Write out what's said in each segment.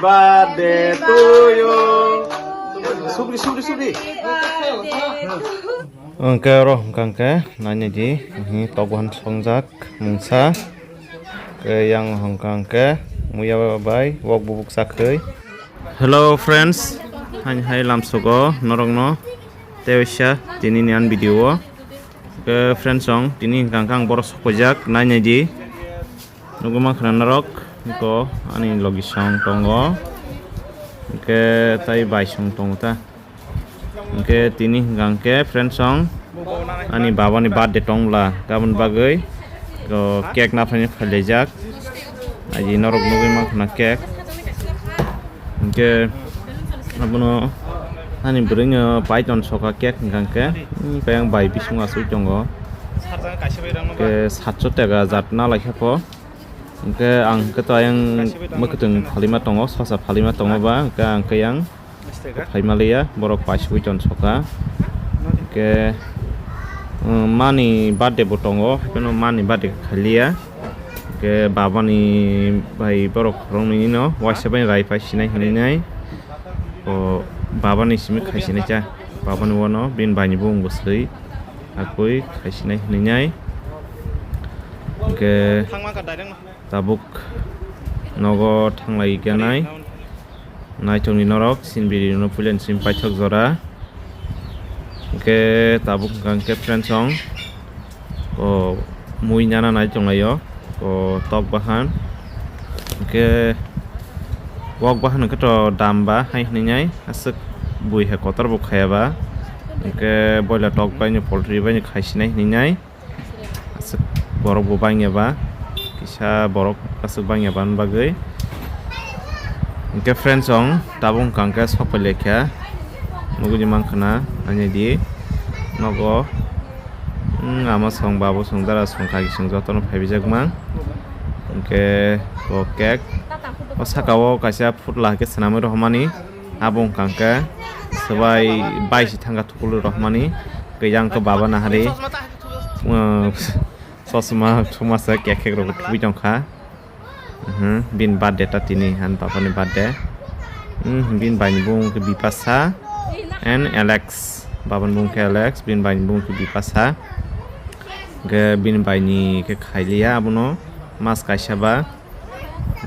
birthday to you. Subli. Angke roh angke nanya ji ini tobuhan songjak mungsa ke yang hongkangke muya babai wok bubuk sakai. Hello friends, hai lamsogo norongno tewsha tini nian video ke friends song tini kangkang boros kojak nanya ji nuguma khana narok ko ani logi song tongo ke tai bai song tongta ke tini gangke friends song ani babani birthday tongla gabon bagai ko cake na phane phalejak aji norok nuguma khana cake ke abono ani bring python soka cake gangke peng bai bisung asu tongo ke 700 taga jatna laikhapo ke ang keto yang meketeng palima tongo sasa palima tongo ba ke angke yang Himalaya borok pasui jon soka ke mani birthday botongo kono mani birthday khalia ke babani bai borok rong ni no wasabai rai pa sinai hinai o babani simi khasinai cha babani wono bin bani bung bosui akui khasinai hinai ke tabuk nogo thanglai ganai naitongni norok sinbiri no pulen sim paichok jora ke tabuk gangke friends song ko mui nyana naitongayo ko top bahan ke wok bahan ke to damba hai ninyai asuk bui he kotor bu khayaba ke boiler tok bai ni poultry bai ni khaisinai ninyai asuk borok bu bangeba kisa borok asuk bangeba bagai ke friends song tabung kangke sopelekya nugu jemang khana anya di nogo ama song babu song dara song kagi song jotono phaibijak mang ke ko cake o sakao kaisa futla ke sanamai rohmani abung kangke sabai baisi thanga thukul rohmani ke yang ko baba nahari sosma thumasa cake ro thubi jongkha bin birthday ta tini han papa ni birthday bin bani bung ke bipasa and Alex baban bung ke Alex bin bani bung ke bipasa ke bin bani ke khailia abono mas kaisaba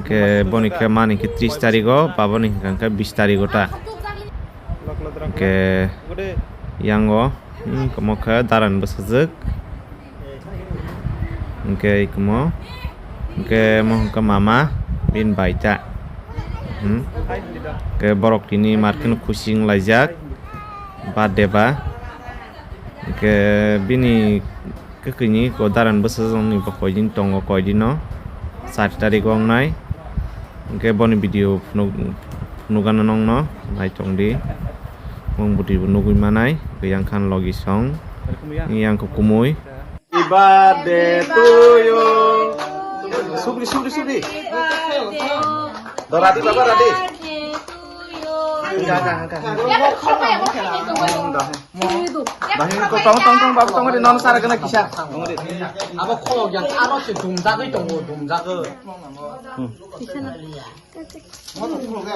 ke boni ke mani ke 30 tarigo babani ke 20 tarigo ta ke yango komo ke daran besajek ke komo ke mohon ke mama bin baita ke borok ini markin kusing lajak birthday ba ke bini ke kini kodaran besajong ni bakojin tongo koidino 7 tarik ong nai ke boni video nugan nong no nai tongdi mong budi nugui manai ke yang kan logi song yang ko kumui birthday to you. Subli. Dorati baba radi. Enggak. Dahin ko tong babu tong di non sara kena kisah. Apa kok yang aro si dumjak itu dumjak.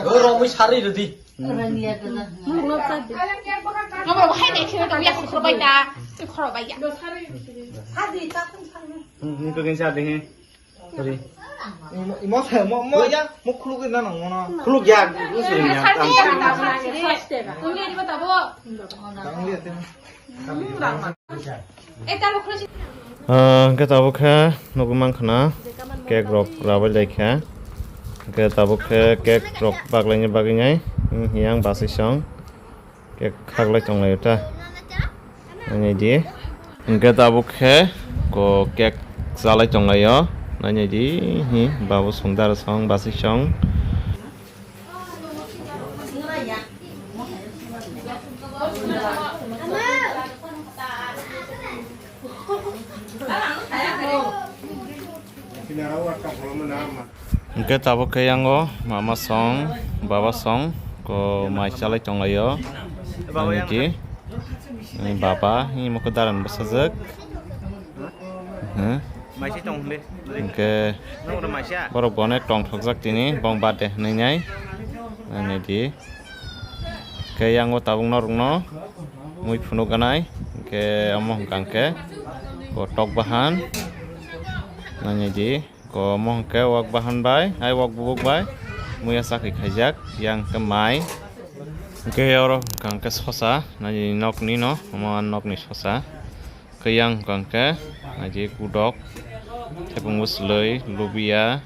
Romi sari di. Ini kau kisah deh. Sorry. Mau ya, mau kluk itu nang mana? Kluk ya, itu sering ya. Kita tabuk ya, nugumang kena, cake rock rabel lekya. Kita tabuk cake rock baglenya baginya, yang basi song, cake kaglek cong layuta. Ini dia. Kita tabuk ko cake salai cong layo. Nanya ji, babu song dar song basi song. Ke tabu ke yang mama song, baba song, ko mai salai cong layo. Nanya ji, ini baba, ini mau kedaran besajek. Ke borok bonek tong thokjak tini bong birthday hnai Nani di. Ke yang tabung no mui phunu ganai ke among kangke ko tok bahan nanya ji ko among ke wak bahan bai ai wak bubuk bai mui asa ke khajak yang ke mai ke oro kangke sosa nanya nok ni no among nok ni sosa ke yang kangke nanya kudok tepung musloi lubia